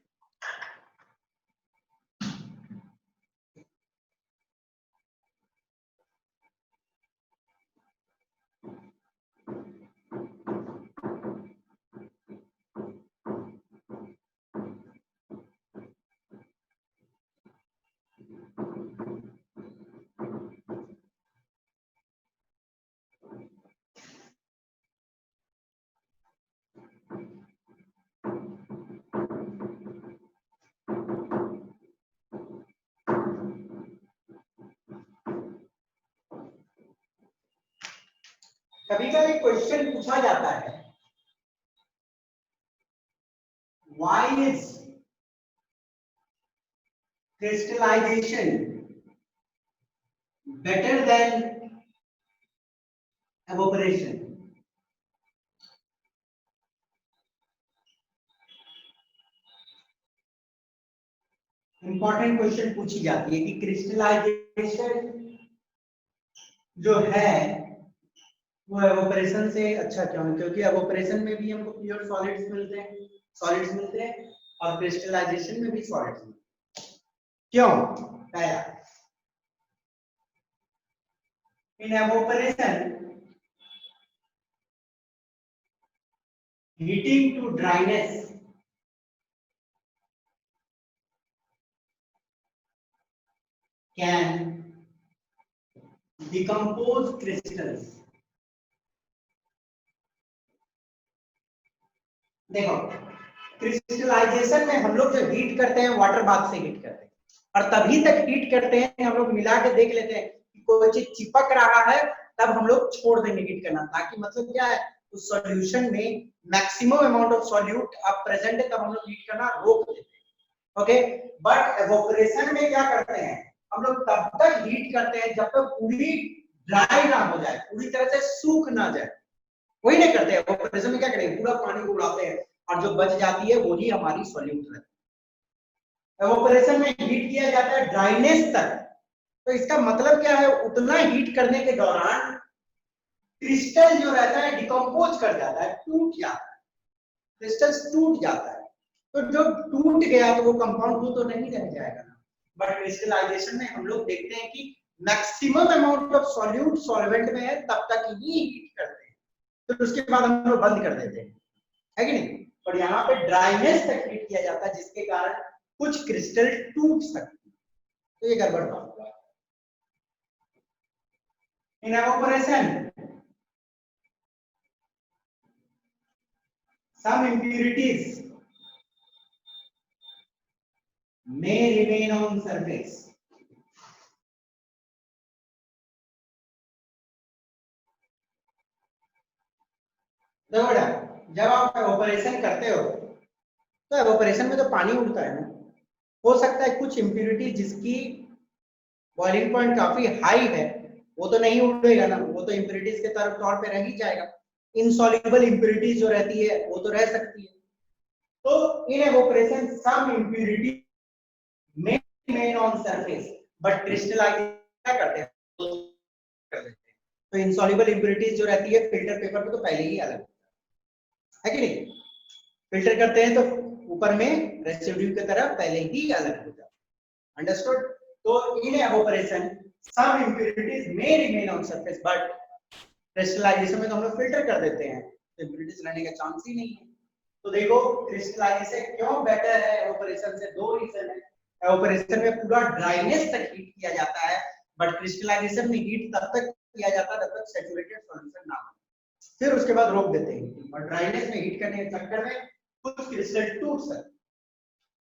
कभी कभी क्वेश्चन पूछा जाता है, why is crystallisation better than evaporation? Important question पूछी जाती है कि क्रिस्टलाइजेशन जो है वो एवोपरेशन से अच्छा क्यों है, क्योंकि एवोपरेशन में भी हमको प्योर सॉलिड्स मिलते हैं और क्रिस्टलाइजेशन में भी सॉलिड्स मिलते हैं। क्यों? पहला, in evaporation heating to dryness can decompose crystals. देखो, क्रिस्टलाइजेशन में हम लोग जो हीट करते हैं वाटर बाथ से हीट करते हैं, और तभी तक हीट करते हैं, हम लोग मिला के देख लेते हैं कि कोई चीज चिपक रहा है, तब हम लोग छोड़ देंगे हीट करना, ताकि मतलब क्या है, उस सॉल्यूशन में मैक्सिमम अमाउंट ऑफ सॉल्यूट अब प्रेजेंट है, तब हम लोग हीट करना रोक देते हैं। ओके, बट एवोपरेशन में क्या करते हैं, हम लोग तब तक हीट करते हैं जब तक पूरी ड्राई ना हो जाए, पूरी तरह से सूख ना जाए। वही नहीं करते, एवोपरेशन में क्या करेंगे, पूरा पानी को उड़ाते हैं और जो बच जाती है वही हमारी सॉल्यूट रहती है। एवोपरेशन में हीट किया जाता है ड्राइनेस तक। तो इसका मतलब क्या है, उतना हीट करने के दौरान क्रिस्टल जो रहता है डिकम्पोज कर जाता है, टूट जाता है, क्रिस्टल टूट जाता है। तो जो टूट गया तो वो कंपाउंड टू तो नहीं रह जाएगा ना, बट क्रिस्टलाइजेशन में हम लोग देखते हैं कि maximum amount of solute solvent में है, तब तक ही हीट करते हैं, फिर उसके बाद हम लोग बंद कर देते हैं, है कि नहीं। और यहाँ पे ड्राइनेस तक हीट किया जाता है, जिसके कारण कुछ क्रिस्टल टूट सकती है, तो ये गड़बड़ बात हुआ। इन evaporation some impurities may remain on surface. देखो बेटा, जब आप एवोपरेशन करते हो तो एवोपरेशन में तो पानी उड़ता है ना, हो सकता है कुछ इम्प्यूरिटी जिसकी बॉइलिंग पॉइंट काफी हाई है वो तो नहीं उड़ेगा ना, वो तो इम्प्यूरिटीज के तौर पे रह ही जाएगा। इनसॉल्युबल इम्प्यूरिटीज जो रहती है वो तो रह सकती है। तो in evaporation some impurity may remain on surface, but crystallization क्या करते हैं, कर देते हैं। तो इनसॉल्युबल इम्प्यूरिटीज जो रहती है फिल्टर पेपर पे तो पहले ही अलग है कि नहीं, फिल्टर करते हैं तो ऊपर में रेसिड्यू की तरह पहले ही अलग हो जाता है। अंडरस्टूड। तो in evaporation some impurities may remain on surface, but crystallization में तो हम लोग फिल्टर कर देते हैं, तो इम्प्यूरिटीज रहने का चांस ही नहीं है। तो देखो क्रिस्टलाइजेशन क्यों बेटर है एवोपरेशन से, दो रीजन है। एवोपरेशन में पूरा ड्राइनेस तक हीट किया जाता है, बट क्रिस्टलाइजेशन में हीट तब तक किया जाता है जब तक सैचुरेटेड सॉल्यूशन ना हो, फिर उसके बाद रोक देते हैं। और ड्राइनेस में हीट करने के चक्कर में कुछ क्रिस्टल टूट सकते हैं।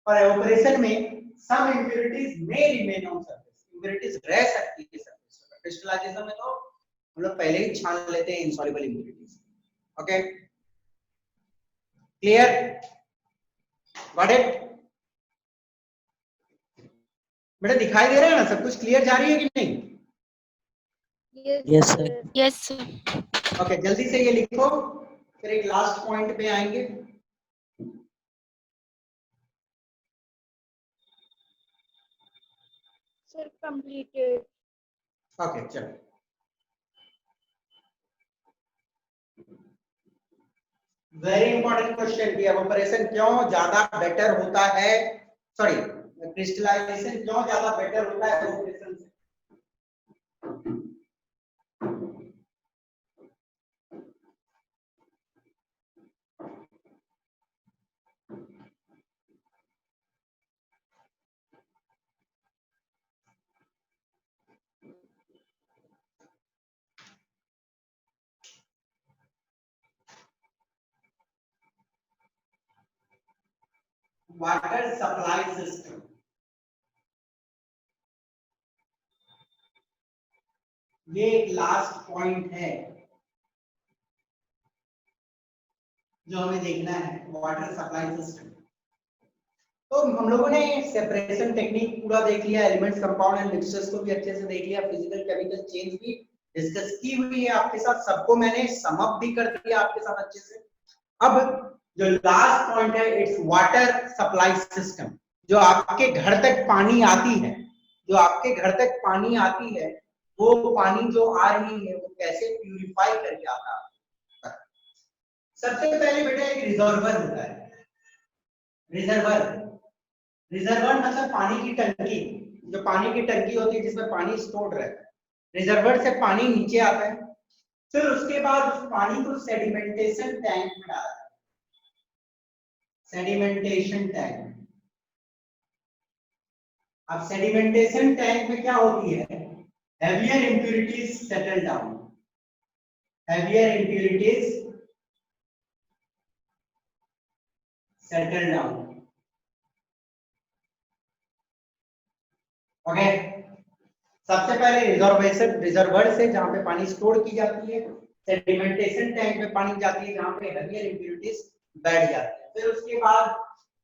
और एवोपरेशन में some impurities may remain on surface, impurities रह सकती है सरफेस पर। क्रिस्टलाइजेशन में तो हम लोग पहले ही छान लेते हैं insoluble impurities. Okay, clear, got it. बेटा दिखाई दे रहा है ना, सब कुछ क्लियर जा रही है कि नहीं? Yes, sir. Yes sir. Okay, जल्दी से ये लिखो, फिर एक लास्ट पॉइंट पे आएंगे। Sir completed. ओके चलो, वेरी इंपॉर्टेंट क्वेश्चन कि एवोपरेशन क्यों ज्यादा बेटर होता है, सॉरी क्रिस्टलाइजेशन क्यों ज्यादा बेटर होता है एवोपरेशन से। वाटर सप्लाई सिस्टम, ये एक लास्ट पॉइंट है जो हमें देखना है, वाटर सप्लाई सिस्टम। तो हम लोगों ने सेपरेशन टेक्निक पूरा देख लिया, एलिमेंट्स कंपाउंड एंड मिक्सचर्स को भी अच्छे से देख लिया, फिजिकल केमिकल चेंज भी डिस्कस की हुई है आपके साथ, सबको मैंने सम अप भी कर दिया आपके साथ अच्छे से। अब जो लास्ट पॉइंट है, इट्स वाटर सप्लाई सिस्टम। जो आपके घर तक पानी आती है, जो आपके घर तक पानी आती है, वो पानी जो आ रही है वो कैसे प्यूरिफाई करके आता है। सबसे पहले बेटा एक रिजर्वर होता है, रिजर्वर, रिजर्वर मतलब पानी की टंकी, जो पानी की टंकी होती है जिसमें पानी स्टोर्ड रहता है। रिजर्वर से पानी नीचे आता है, फिर उसके बाद उस पानी को सेडिमेंटेशन टैंक में डाला जाता है, सेडिमेंटेशन टैंक। अब सेडिमेंटेशन टैंक में क्या होती है, heavier impurities settle down, heavier impurities settle down. Okay, सबसे पहले रिजर्वर से जहां पे पानी स्टोर की जाती है, सेडिमेंटेशन टैंक में पानी जाती है जहां पे हेवियर इंप्योरिटीज बैठ जाती है, फिर उसके बाद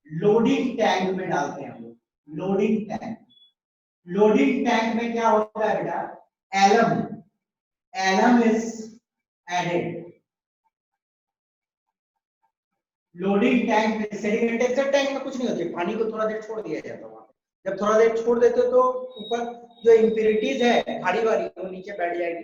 लोडिंग टैंक में डालते हैं हम लोग। लोडिंग टैंक में क्या होता है बेटा, alum is added. Loading tank में, सेडिमेंटेशन टैंक में कुछ नहीं होती है, पानी को थोड़ा देर छोड़ दिया जाता है वहां पे। जब थोड़ा देर छोड़ देते हो तो ऊपर जो इंप्योरिटीज है भारी वाली वो नीचे बैठ जाएगी,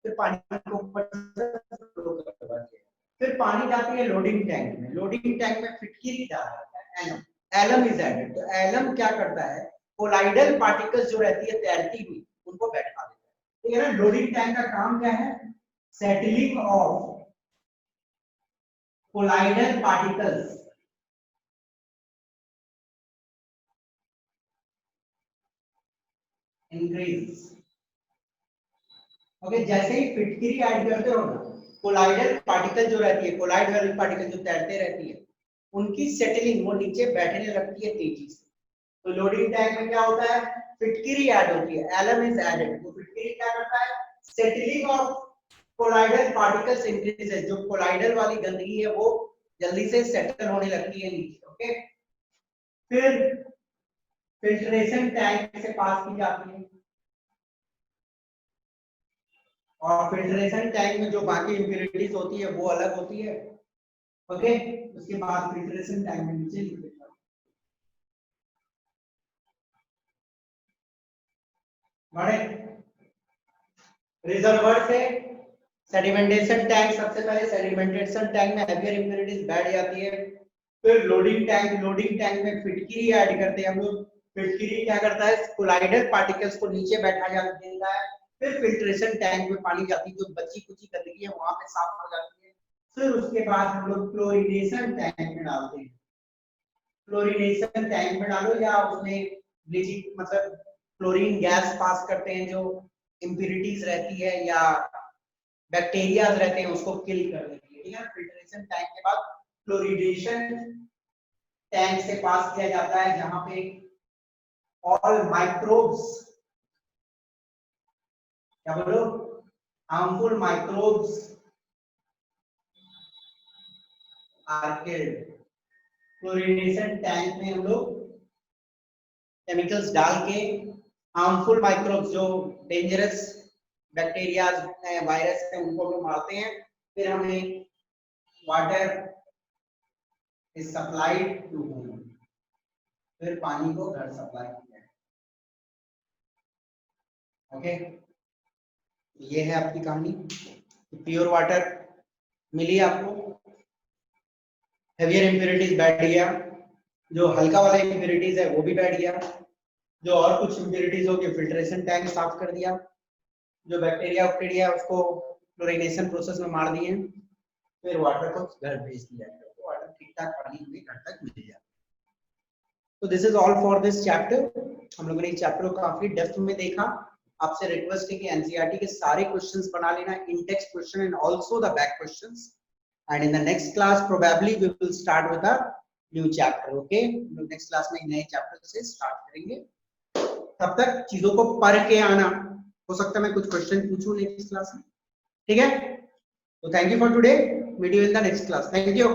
फिर पानी को ऊपर से फ्लो करवाती है। फिर पानी जाती है लोडिंग टैंक में। लोडिंग टैंक में फिटकिरी डाला जाता है, एलम इज एडेड। तो एलम क्या करता है, कोलाइडल पार्टिकल्स जो रहती है तैरती हुई उनको बैठा देता है। ठीक है ना। लोडिंग टैंक का काम क्या है, settling of colloidal particles increase. Okay, जैसे ही फिटकिरी ऐड करते हो ना, कोलाइडल पार्टिकल जो रहती है, कोलाइड वाली पार्टिकल जो तैरते रहती है, उनकी सेटलिंग, वो नीचे बैठने लगती है तेजी से। तो लोडिंग टैंक में क्या होता है, फिटकिरी ऐड होती है, एलम इज एडेड। तो फिटकिरी क्या करता है, settling of colloidal particles increases. जो कोलाइडल वाली गंदगी है वो जल्दी से सेटल होने लगती है नीचे। ओके, फिर फिल्ट्रेशन टैंक से पास की जाती है, और फिल्ट्रेशन टैंक में जो बाकी इंप्योरिटीज होती है वो अलग होती है। ओके, उसके बाद फिल्ट्रेशन टैंक में नीचे लिख देता हूं। बड़े रिजर्वर से सेडिमेंटेशन टैंक, सबसे पहले सेडिमेंटेशन टैंक में हेवियर इंप्योरिटीज बैठ जाती है। फिर लोडिंग टैंक में फिटकिरी ऐड करते हैं हम लोग। फिटकिरी क्या करता है, कोलाइडल पार्टिकल्स को नीचे बैठा देता है। फिर फिल्ट्रेशन टैंक में पानी जाती है, जो बची कुची गंदगी है वहां पे साफ हो जाती है। फिर उसके बाद हम लोग क्लोरीनेशन टैंक में डालते हैं। क्लोरीनेशन टैंक में डालो या उसमें ब्लीचिंग मतलब क्लोरीन गैस पास करते हैं, जो इंप्योरिटीज रहती है या बैक्टीरिया रहते हैं उसको किल कर देती है। ठीक है, फिल्ट्रेशन टैंक के बाद क्लोरीनेशन टैंक से पास किया जाता है, जहां पे ऑल माइक्रोब्स, क्या बोलो, harmful microbes are killed. Chlorination tank में हम लोग केमिकल्स डाल के हार्मफुल माइक्रोब्स, जो डेंजरस बैक्टीरिया वायरस है, उनको हम मारते हैं। फिर हमें water is supplied to home, फिर पानी को घर सप्लाई किया है। ओके, ये है आपकी कहानी। प्योर वाटर मिली आपको, हेवियर इंप्योरिटीज बैठ गया, जो हल्का वाला इंप्योरिटीज है वो भी बैठ गया, जो और कुछ इंप्योरिटीज हो गए फिल्ट्रेशन टैंक साफ कर दिया, जो बैक्टीरिया उसको क्लोरीनेशन प्रोसेस में मार दिए, फिर वाटर को घर भेज दिया, तो वाटर ठीक ठाक पानी हमें घर तक मिल जाता। तो this is all for this chapter. हम लोगों ने इस चैप्टर को काफी डेप्थ में देखा। आपसे रिक्वेस्ट है कि एनसीईआरटी के सारे क्वेश्चंस बना लेना, in text question and also the back questions, and in the next class probably we will start with a new chapter. Okay, हम लोग नेक्स्ट क्लास में नए चैप्टर से स्टार्ट करेंगे। तब तक चीजों को पढ़ के आना, हो सकता है मैं कुछ क्वेश्चन पूछूं नेक्स्ट क्लास में। ठीक है, तो thank you for today, meet you in the next class. Thank you.